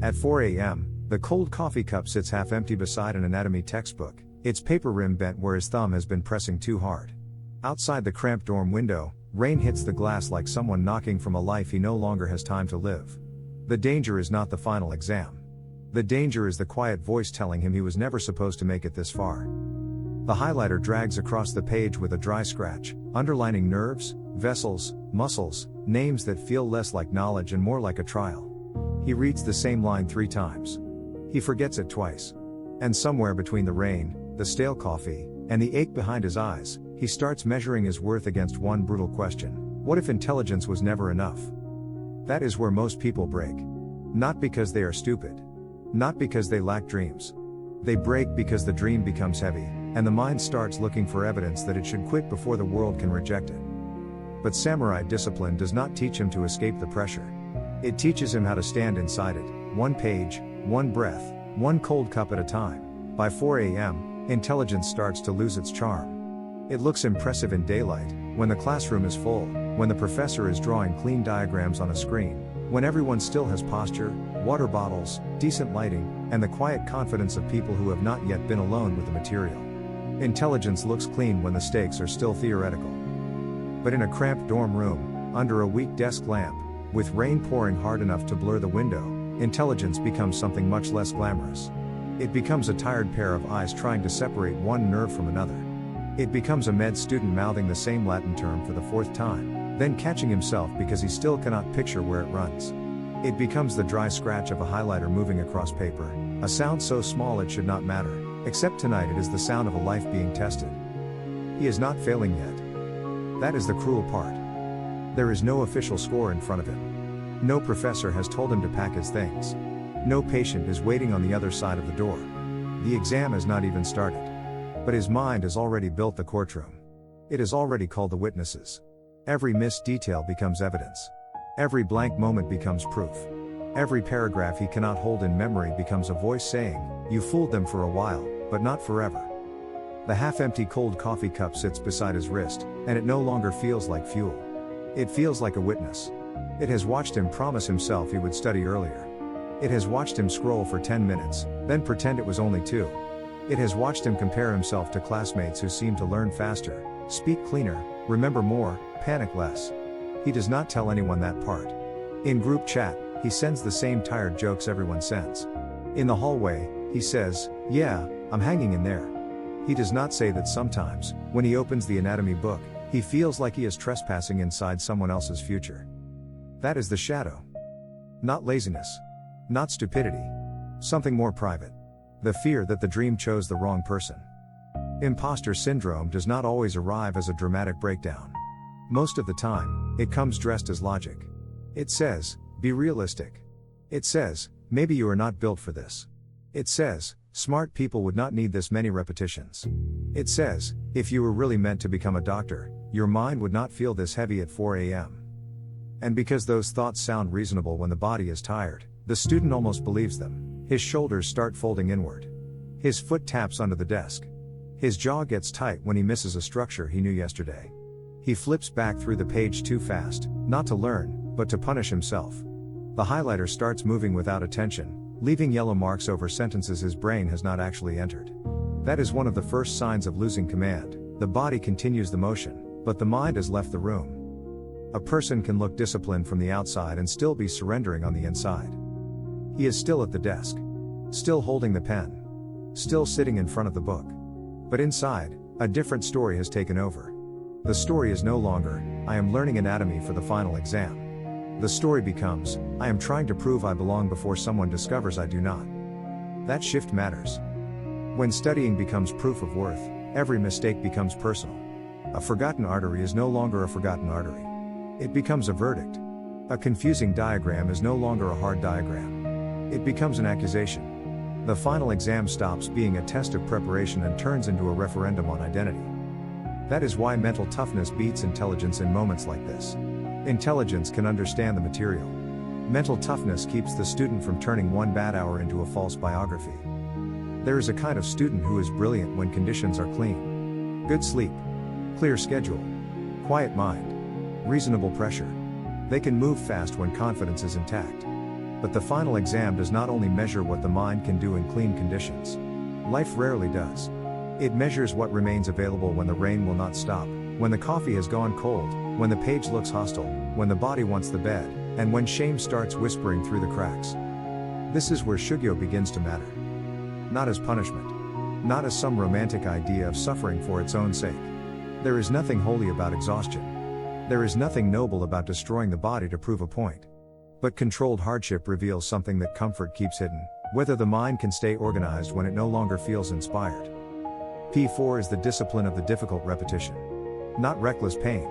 At 4 a.m., the cold coffee cup sits half empty beside an anatomy textbook, its paper rim bent where his thumb has been pressing too hard. Outside the cramped dorm window, rain hits the glass like someone knocking from a life he no longer has time to live. The danger is not the final exam. The danger is the quiet voice telling him he was never supposed to make it this far. The highlighter drags across the page with a dry scratch, underlining nerves, vessels, muscles, names that feel less like knowledge and more like a trial. He reads the same line 3 times. He forgets it twice. And somewhere between the rain, the stale coffee, and the ache behind his eyes, he starts measuring his worth against one brutal question: what if intelligence was never enough? That is where most people break. Not because they are stupid. Not because they lack dreams. They break because the dream becomes heavy, and the mind starts looking for evidence that it should quit before the world can reject it. But samurai discipline does not teach him to escape the pressure. It teaches him how to stand inside it, one page, one breath, one cold cup at a time. By 4 a.m., intelligence starts to lose its charm. It looks impressive in daylight, when the classroom is full, when the professor is drawing clean diagrams on a screen, when everyone still has posture, water bottles, decent lighting, and the quiet confidence of people who have not yet been alone with the material. Intelligence looks clean when the stakes are still theoretical. But in a cramped dorm room, under a weak desk lamp, with rain pouring hard enough to blur the window, intelligence becomes something much less glamorous. It becomes a tired pair of eyes trying to separate one nerve from another. It becomes a med student mouthing the same Latin term for the 4th time, then catching himself because he still cannot picture where it runs. It becomes the dry scratch of a highlighter moving across paper, a sound so small it should not matter, except tonight it is the sound of a life being tested. He is not failing yet. That is the cruel part. There is no official score in front of him. No professor has told him to pack his things. No patient is waiting on the other side of the door. The exam has not even started. But his mind has already built the courtroom. It has already called the witnesses. Every missed detail becomes evidence. Every blank moment becomes proof. Every paragraph he cannot hold in memory becomes a voice saying, "You fooled them for a while, but not forever." The half-empty cold coffee cup sits beside his wrist, and it no longer feels like fuel. It feels like a witness. It has watched him promise himself he would study earlier. It has watched him scroll for 10 minutes, then pretend it was only 2. It has watched him compare himself to classmates who seem to learn faster, speak cleaner, remember more, panic less. He does not tell anyone that part. In group chat, he sends the same tired jokes everyone sends. In the hallway, he says, "Yeah, I'm hanging in there." He does not say that sometimes, when he opens the anatomy book, he feels like he is trespassing inside someone else's future. That is the shadow. Not laziness. Not stupidity. Something more private. The fear that the dream chose the wrong person. Imposter syndrome does not always arrive as a dramatic breakdown. Most of the time, it comes dressed as logic. It says, "Be realistic." It says, "Maybe you are not built for this." It says, "Smart people would not need this many repetitions." It says, "If you were really meant to become a doctor, your mind would not feel this heavy at 4 a.m. And because those thoughts sound reasonable when the body is tired, the student almost believes them. His shoulders start folding inward. His foot taps under the desk. His jaw gets tight when he misses a structure he knew yesterday. He flips back through the page too fast, not to learn, but to punish himself. The highlighter starts moving without attention, leaving yellow marks over sentences his brain has not actually entered. That is one of the first signs of losing command. The body continues the motion, but the mind has left the room. A person can look disciplined from the outside and still be surrendering on the inside. He is still at the desk. Still holding the pen. Still sitting in front of the book. But inside, a different story has taken over. The story is no longer, "I am learning anatomy for the final exam." The story becomes, "I am trying to prove I belong before someone discovers I do not." That shift matters. When studying becomes proof of worth, every mistake becomes personal. A forgotten artery is no longer a forgotten artery. It becomes a verdict. A confusing diagram is no longer a hard diagram. It becomes an accusation. The final exam stops being a test of preparation and turns into a referendum on identity. That is why mental toughness beats intelligence in moments like this. Intelligence can understand the material. Mental toughness keeps the student from turning one bad hour into a false biography. There is a kind of student who is brilliant when conditions are clean. Good sleep. Clear schedule. Quiet mind. Reasonable pressure. They can move fast when confidence is intact. But the final exam does not only measure what the mind can do in clean conditions. Life rarely does. It measures what remains available when the rain will not stop, when the coffee has gone cold, when the page looks hostile, when the body wants the bed, and when shame starts whispering through the cracks. This is where shugyo begins to matter. Not as punishment. Not as some romantic idea of suffering for its own sake. There is nothing holy about exhaustion. There is nothing noble about destroying the body to prove a point. But controlled hardship reveals something that comfort keeps hidden, whether the mind can stay organized when it no longer feels inspired. P4 is the discipline of the difficult repetition. Not reckless pain.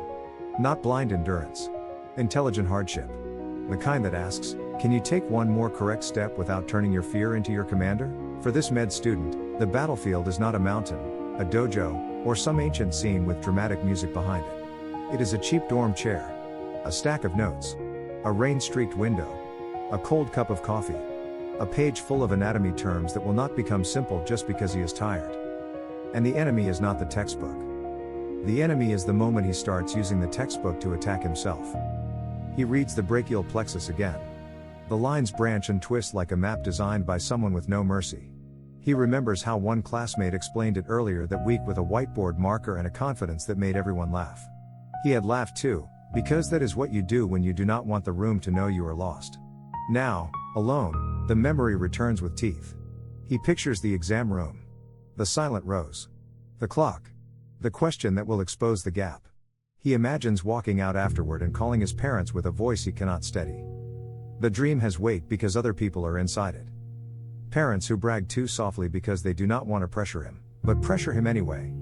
Not blind endurance. Intelligent hardship. The kind that asks, can you take one more correct step without turning your fear into your commander? For this med student, the battlefield is not a mountain, a dojo, or some ancient scene with dramatic music behind it. It is a cheap dorm chair. A stack of notes. A rain-streaked window. A cold cup of coffee. A page full of anatomy terms that will not become simple just because he is tired. And the enemy is not the textbook. The enemy is the moment he starts using the textbook to attack himself. He reads the brachial plexus again. The lines branch and twist like a map designed by someone with no mercy. He remembers how one classmate explained it earlier that week with a whiteboard marker and a confidence that made everyone laugh. He had laughed too, because that is what you do when you do not want the room to know you are lost. Now, alone, the memory returns with teeth. He pictures the exam room. The silent rows. The clock. The question that will expose the gap. He imagines walking out afterward and calling his parents with a voice he cannot steady. The dream has weight because other people are inside it. Parents who brag too softly because they do not want to pressure him, but pressure him anyway.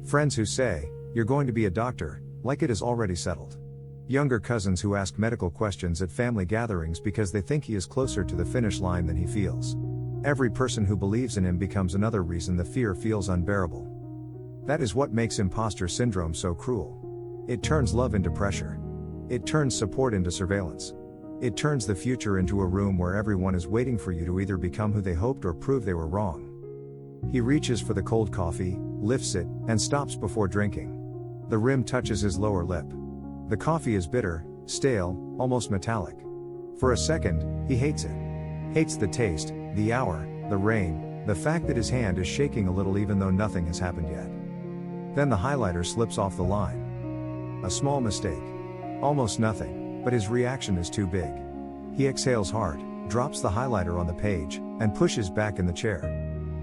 Friends who say, "You're going to be a doctor," like it is already settled. Younger cousins who ask medical questions at family gatherings because they think he is closer to the finish line than he feels. Every person who believes in him becomes another reason the fear feels unbearable. That is what makes imposter syndrome so cruel. It turns love into pressure. It turns support into surveillance. It turns the future into a room where everyone is waiting for you to either become who they hoped or prove they were wrong. He reaches for the cold coffee, lifts it, and stops before drinking. The rim touches his lower lip. The coffee is bitter, stale, almost metallic. For a second, he hates it. Hates the taste, the hour, the rain, the fact that his hand is shaking a little even though nothing has happened yet. Then the highlighter slips off the line. A small mistake. Almost nothing, but his reaction is too big. He exhales hard, drops the highlighter on the page, and pushes back in the chair.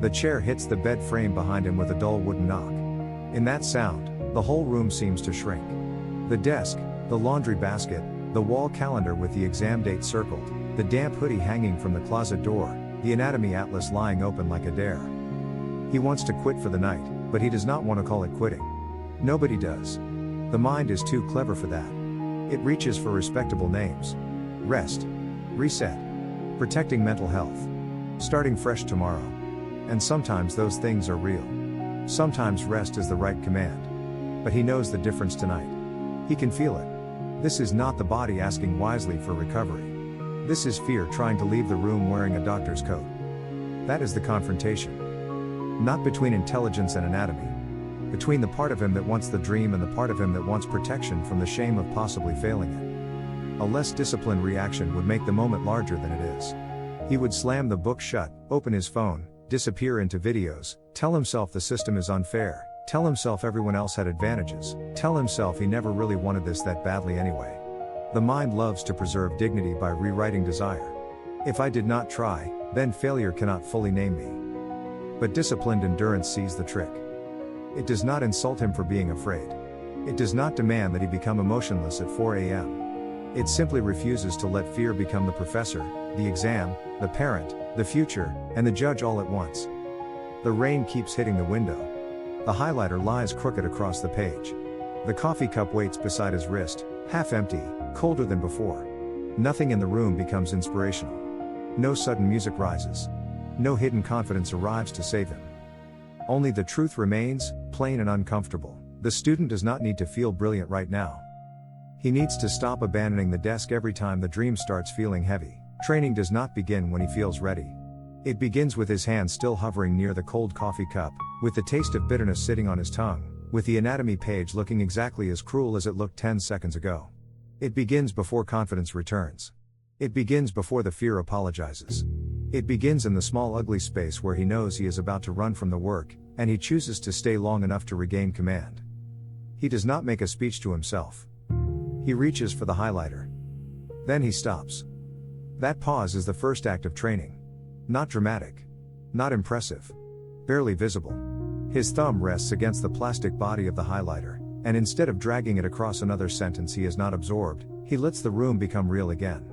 The chair hits the bed frame behind him with a dull wooden knock. In that sound, the whole room seems to shrink. The desk, the laundry basket, the wall calendar with the exam date circled, the damp hoodie hanging from the closet door, the anatomy atlas lying open like a dare. He wants to quit for the night, but he does not want to call it quitting. Nobody does. The mind is too clever for that. It reaches for respectable names. Rest. Reset. Protecting mental health. Starting fresh tomorrow. And sometimes those things are real. Sometimes rest is the right command. But he knows the difference tonight. He can feel it. This is not the body asking wisely for recovery. This is fear trying to leave the room wearing a doctor's coat. That is the confrontation. Not between intelligence and anatomy. Between the part of him that wants the dream and the part of him that wants protection from the shame of possibly failing it. A less disciplined reaction would make the moment larger than it is. He would slam the book shut, open his phone, disappear into videos, tell himself the system is unfair, tell himself everyone else had advantages, tell himself he never really wanted this that badly anyway. The mind loves to preserve dignity by rewriting desire. If I did not try, then failure cannot fully name me. But disciplined endurance sees the trick. It does not insult him for being afraid. It does not demand that he become emotionless at 4 a.m. It simply refuses to let fear become the professor, the exam, the parent, the future, and the judge all at once. The rain keeps hitting the window. The highlighter lies crooked across the page. The coffee cup waits beside his wrist, half empty, colder than before. Nothing in the room becomes inspirational. No sudden music rises. No hidden confidence arrives to save him. Only the truth remains, plain and uncomfortable. The student does not need to feel brilliant right now. He needs to stop abandoning the desk every time the dream starts feeling heavy. Training does not begin when he feels ready. It begins with his hand still hovering near the cold coffee cup, with the taste of bitterness sitting on his tongue, with the anatomy page looking exactly as cruel as it looked 10 seconds ago. It begins before confidence returns. It begins before the fear apologizes. It begins in the small ugly space where he knows he is about to run from the work, and he chooses to stay long enough to regain command. He does not make a speech to himself. He reaches for the highlighter. Then he stops. That pause is the first act of training. Not dramatic. Not impressive. Barely visible. His thumb rests against the plastic body of the highlighter, and instead of dragging it across another sentence he has not absorbed, he lets the room become real again.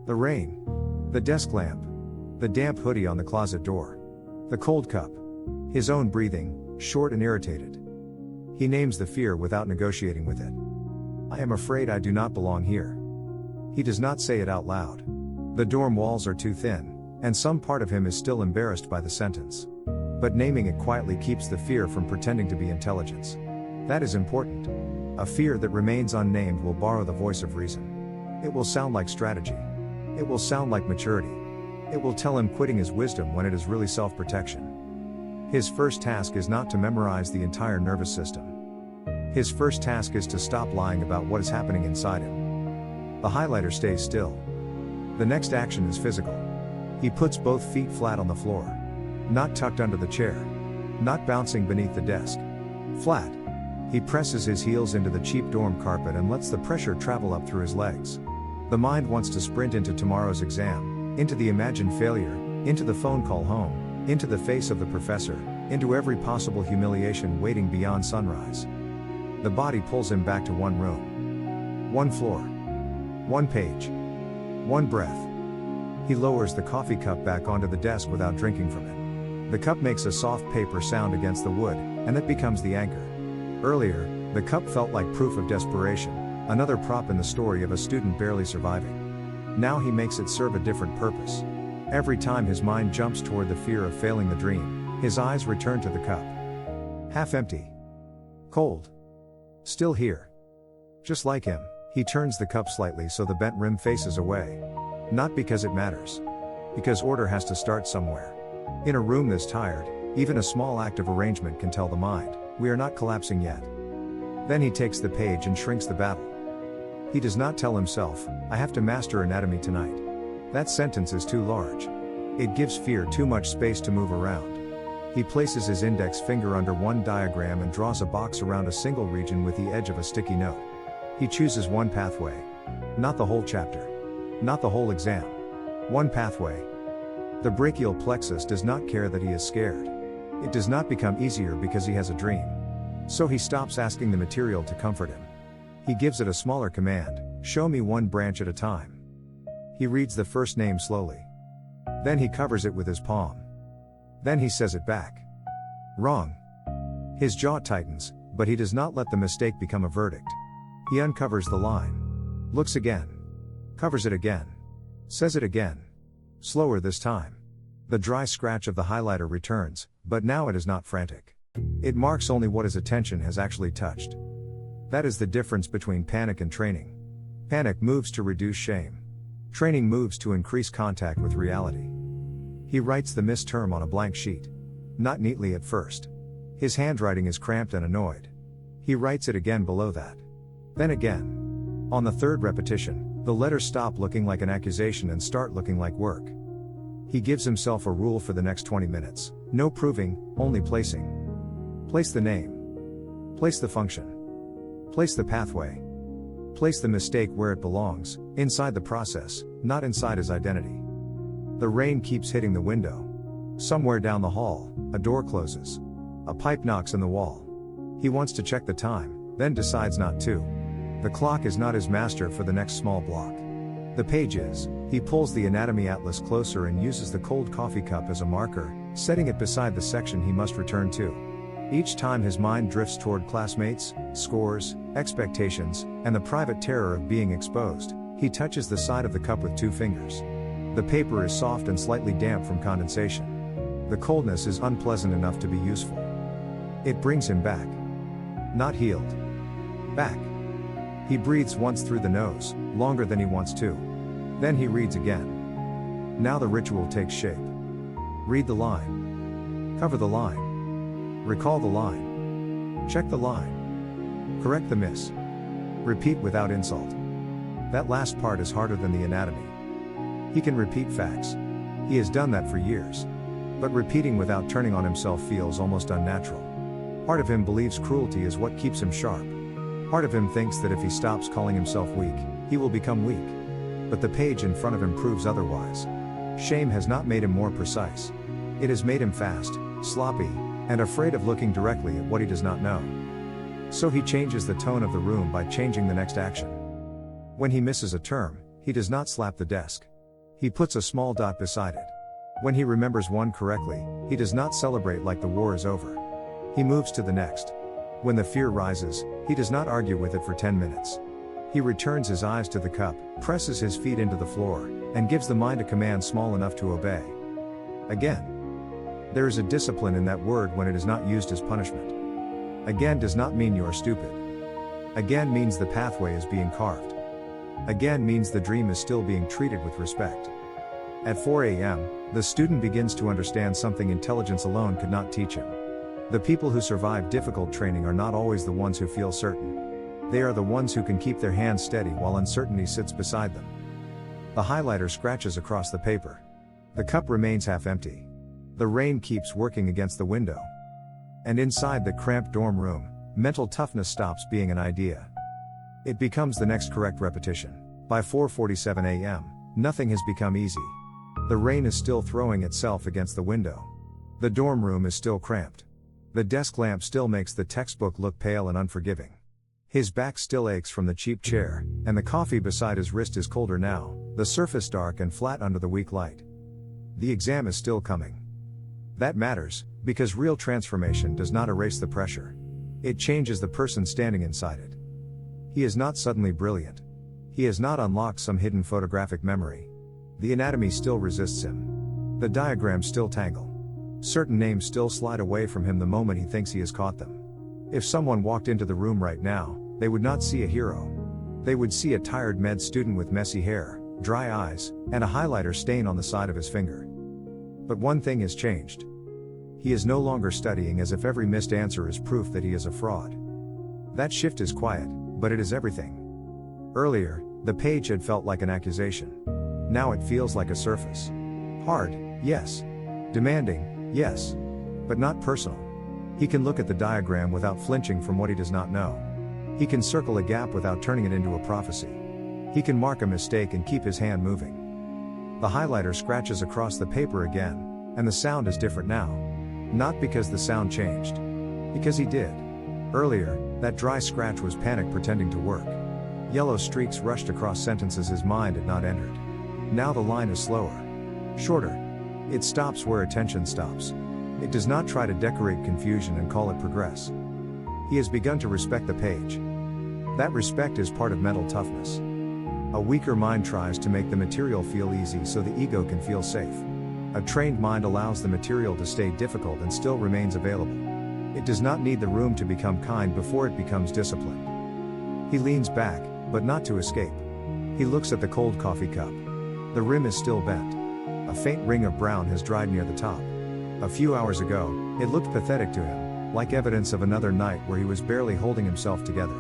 The rain. The desk lamp. The damp hoodie on the closet door. The cold cup. His own breathing, short and irritated. He names the fear without negotiating with it. I am afraid I do not belong here. He does not say it out loud. The dorm walls are too thin, and some part of him is still embarrassed by the sentence. But naming it quietly keeps the fear from pretending to be intelligence. That is important. A fear that remains unnamed will borrow the voice of reason. It will sound like strategy. It will sound like maturity. It will tell him quitting is wisdom when it is really self-protection. His first task is not to memorize the entire nervous system. His first task is to stop lying about what is happening inside him. The highlighter stays still. The next action is physical. He puts both feet flat on the floor. Not tucked under the chair. Not bouncing beneath the desk. Flat. He presses his heels into the cheap dorm carpet and lets the pressure travel up through his legs. The mind wants to sprint into tomorrow's exam, into the imagined failure, into the phone call home, into the face of the professor, into every possible humiliation waiting beyond sunrise. The body pulls him back to one room. One floor. One page. One breath. He lowers the coffee cup back onto the desk without drinking from it. The cup makes a soft paper sound against the wood, and that becomes the anchor. Earlier, the cup felt like proof of desperation, another prop in the story of a student barely surviving. Now he makes it serve a different purpose. Every time his mind jumps toward the fear of failing the dream, his eyes return to the cup. Half empty. Cold. Still here. Just like him, he turns the cup slightly so the bent rim faces away. Not because it matters. Because order has to start somewhere. In a room this tired, even a small act of arrangement can tell the mind, we are not collapsing yet. Then he takes the page and shrinks the battle. He does not tell himself, I have to master anatomy tonight. That sentence is too large. It gives fear too much space to move around. He places his index finger under one diagram and draws a box around a single region with the edge of a sticky note. He chooses one pathway. Not the whole chapter. Not the whole exam. One pathway. The brachial plexus does not care that he is scared. It does not become easier because he has a dream. So he stops asking the material to comfort him. He gives it a smaller command, show me one branch at a time. He reads the first name slowly. Then he covers it with his palm. Then he says it back. Wrong. His jaw tightens, but he does not let the mistake become a verdict. He uncovers the line. Looks again. Covers it again. Says it again. Slower this time. The dry scratch of the highlighter returns, but now it is not frantic. It marks only what his attention has actually touched. That is the difference between panic and training. Panic moves to reduce shame. Training moves to increase contact with reality. He writes the missed term on a blank sheet. Not neatly at first. His handwriting is cramped and annoyed. He writes it again below that. Then again. On the third repetition, the letters stop looking like an accusation and start looking like work. He gives himself a rule for the next 20 minutes. No proving, only placing. Place the name. Place the function. Place the pathway. Place the mistake where it belongs, inside the process, not inside his identity. The rain keeps hitting the window. Somewhere down the hall, a door closes. A pipe knocks in the wall. He wants to check the time, then decides not to. The clock is not his master for the next small block. The page is. He pulls the anatomy atlas closer and uses the cold coffee cup as a marker, setting it beside the section he must return to. Each time his mind drifts toward classmates, scores, expectations, and the private terror of being exposed, he touches the side of the cup with 2 fingers. The paper is soft and slightly damp from condensation. The coldness is unpleasant enough to be useful. It brings him back. Not healed. Back. He breathes once through the nose, longer than he wants to. Then he reads again. Now the ritual takes shape. Read the line. Cover the line. Recall the line. Check the line. Correct the miss. Repeat without insult. That last part is harder than the anatomy. He can repeat facts. He has done that for years. But repeating without turning on himself feels almost unnatural. Part of him believes cruelty is what keeps him sharp. Part of him thinks that if he stops calling himself weak, he will become weak. But the page in front of him proves otherwise. Shame has not made him more precise. It has made him fast, sloppy, and afraid of looking directly at what he does not know. So he changes the tone of the room by changing the next action. When he misses a term, he does not slap the desk. He puts a small dot beside it. When he remembers one correctly, he does not celebrate like the war is over. He moves to the next. When the fear rises, he does not argue with it for 10 minutes. He returns his eyes to the cup, presses his feet into the floor, and gives the mind a command small enough to obey. Again. There is a discipline in that word when it is not used as punishment. Again does not mean you are stupid. Again means the pathway is being carved. Again means the dream is still being treated with respect. At 4 a.m., the student begins to understand something intelligence alone could not teach him. The people who survive difficult training are not always the ones who feel certain. They are the ones who can keep their hands steady while uncertainty sits beside them. The highlighter scratches across the paper. The cup remains half empty. The rain keeps working against the window. And inside the cramped dorm room, mental toughness stops being an idea. It becomes the next correct repetition. By 4:47 a.m., nothing has become easy. The rain is still throwing itself against the window. The dorm room is still cramped. The desk lamp still makes the textbook look pale and unforgiving. His back still aches from the cheap chair, and the coffee beside his wrist is colder now, the surface dark and flat under the weak light. The exam is still coming. That matters, because real transformation does not erase the pressure. It changes the person standing inside it. He is not suddenly brilliant. He has not unlocked some hidden photographic memory. The anatomy still resists him. The diagrams still tangle. Certain names still slide away from him the moment he thinks he has caught them. If someone walked into the room right now, they would not see a hero. They would see a tired med student with messy hair, dry eyes, and a highlighter stain on the side of his finger. But one thing has changed. He is no longer studying as if every missed answer is proof that he is a fraud. That shift is quiet, but it is everything. Earlier, the page had felt like an accusation. Now it feels like a surface. Hard, yes. Demanding, yes. But not personal. He can look at the diagram without flinching from what he does not know. He can circle a gap without turning it into a prophecy. He can mark a mistake and keep his hand moving. The highlighter scratches across the paper again, and the sound is different now. Not because the sound changed. Because he did. Earlier, that dry scratch was panic pretending to work. Yellow streaks rushed across sentences his mind had not entered. Now the line is slower. Shorter. It stops where attention stops. It does not try to decorate confusion and call it progress. He has begun to respect the page. That respect is part of mental toughness. A weaker mind tries to make the material feel easy so the ego can feel safe. A trained mind allows the material to stay difficult and still remains available. It does not need the room to become kind before it becomes disciplined. He leans back, but not to escape. He looks at the cold coffee cup. The rim is still bent. A faint ring of brown has dried near the top. A few hours ago, it looked pathetic to him, like evidence of another night where he was barely holding himself together.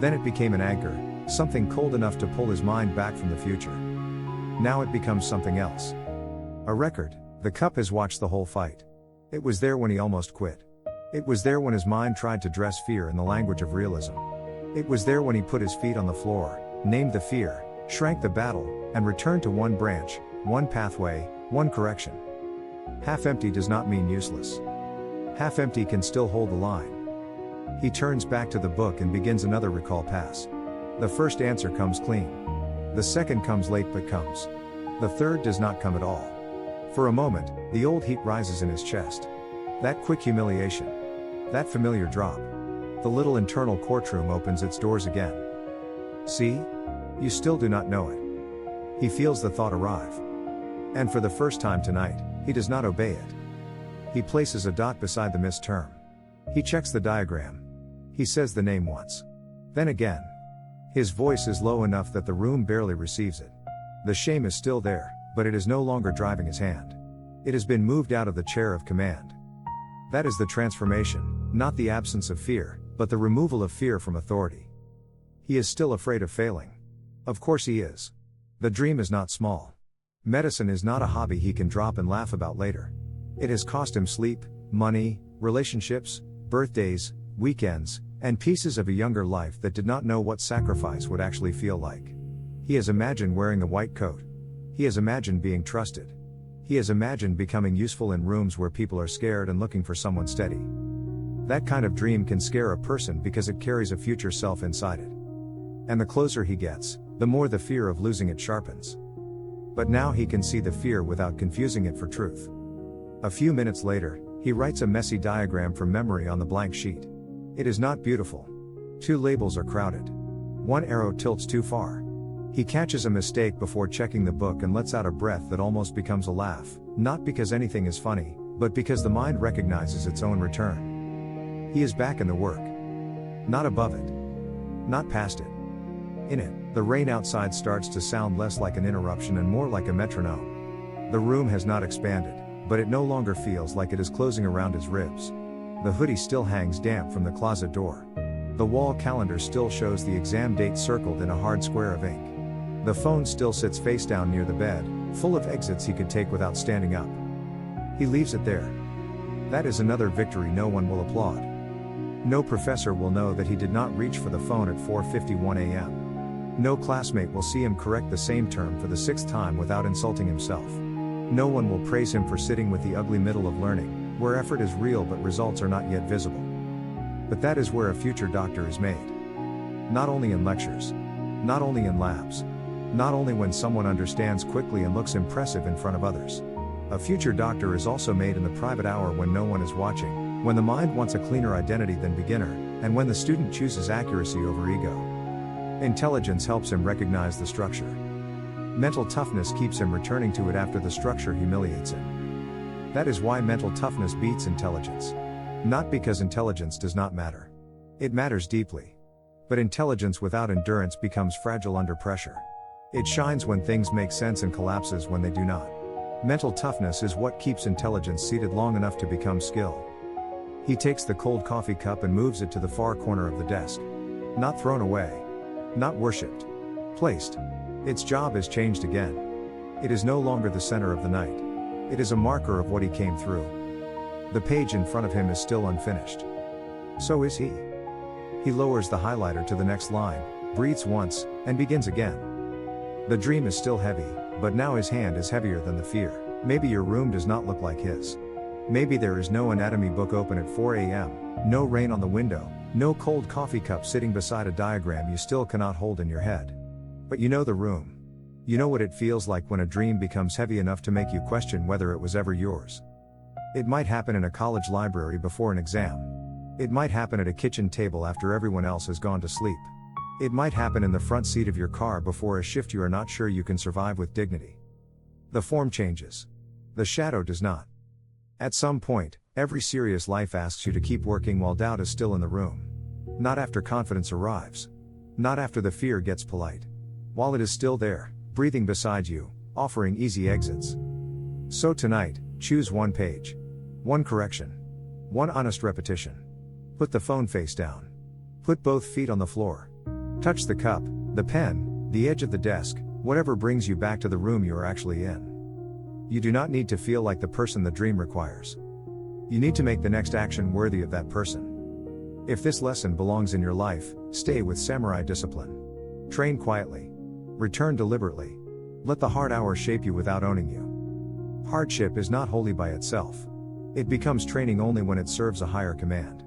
Then it became an anchor, something cold enough to pull his mind back from the future. Now it becomes something else. A record. The cup has watched the whole fight. It was there when he almost quit. It was there when his mind tried to dress fear in the language of realism. It was there when he put his feet on the floor, named the fear, shrank the battle, and returned to one branch, one pathway, one correction. Half empty does not mean useless. Half empty can still hold the line. He turns back to the book and begins another recall pass. The first answer comes clean. The second comes late but comes. The third does not come at all. For a moment, the old heat rises in his chest. That quick humiliation. That familiar drop. The little internal courtroom opens its doors again. See? You still do not know it. He feels the thought arrive. And for the first time tonight, he does not obey it. He places a dot beside the missed term. He checks the diagram. He says the name once. Then again. His voice is low enough that the room barely receives it. The shame is still there, but it is no longer driving his hand. It has been moved out of the chair of command. That is the transformation, not the absence of fear, but the removal of fear from authority. He is still afraid of failing. Of course he is. The dream is not small. Medicine is not a hobby he can drop and laugh about later. It has cost him sleep, money, relationships, birthdays, weekends, and pieces of a younger life that did not know what sacrifice would actually feel like. He has imagined wearing the white coat. He has imagined being trusted. He has imagined becoming useful in rooms where people are scared and looking for someone steady. That kind of dream can scare a person because it carries a future self inside it. And the closer he gets, the more the fear of losing it sharpens. But now he can see the fear without confusing it for truth. A few minutes later, he writes a messy diagram from memory on the blank sheet. It is not beautiful. 2 labels are crowded. 1 arrow tilts too far. He catches a mistake before checking the book and lets out a breath that almost becomes a laugh, not because anything is funny, but because the mind recognizes its own return. He is back in the work. Not above it. Not past it. In it, the rain outside starts to sound less like an interruption and more like a metronome. The room has not expanded, but it no longer feels like it is closing around his ribs. The hoodie still hangs damp from the closet door. The wall calendar still shows the exam date circled in a hard square of ink. The phone still sits face down near the bed, full of exits he could take without standing up. He leaves it there. That is another victory no one will applaud. No professor will know that he did not reach for the phone at 4:51 a.m. No classmate will see him correct the same term for the 6th time without insulting himself. No one will praise him for sitting with the ugly middle of learning, where effort is real but results are not yet visible. But that is where a future doctor is made. Not only in lectures. Not only in labs. Not only when someone understands quickly and looks impressive in front of others. A future doctor is also made in the private hour when no one is watching, when the mind wants a cleaner identity than beginner, and when the student chooses accuracy over ego. Intelligence helps him recognize the structure. Mental toughness keeps him returning to it after the structure humiliates him. That is why mental toughness beats intelligence. Not because intelligence does not matter. It matters deeply. But intelligence without endurance becomes fragile under pressure. It shines when things make sense and collapses when they do not. Mental toughness is what keeps intelligence seated long enough to become skill. He takes the cold coffee cup and moves it to the far corner of the desk. Not thrown away. Not worshipped. Placed. Its job has changed again. It is no longer the center of the night. It is a marker of what he came through. The page in front of him is still unfinished. So is he. He lowers the highlighter to the next line, breathes once, and begins again. The dream is still heavy, but now his hand is heavier than the fear. Maybe your room does not look like his. Maybe there is no anatomy book open at 4 a.m., no rain on the window, no cold coffee cup sitting beside a diagram you still cannot hold in your head. But you know the room. You know what it feels like when a dream becomes heavy enough to make you question whether it was ever yours. It might happen in a college library before an exam. It might happen at a kitchen table after everyone else has gone to sleep. It might happen in the front seat of your car before a shift you are not sure you can survive with dignity. The form changes. The shadow does not. At some point, every serious life asks you to keep working while doubt is still in the room. Not after confidence arrives. Not after the fear gets polite. While it is still there, breathing beside you, offering easy exits. So tonight, choose one page. One correction. One honest repetition. Put the phone face down. Put both feet on the floor. Touch the cup, the pen, the edge of the desk, whatever brings you back to the room you are actually in. You do not need to feel like the person the dream requires. You need to make the next action worthy of that person. If this lesson belongs in your life, stay with samurai discipline. Train quietly. Return deliberately. Let the hard hour shape you without owning you. Hardship is not holy by itself. It becomes training only when it serves a higher command.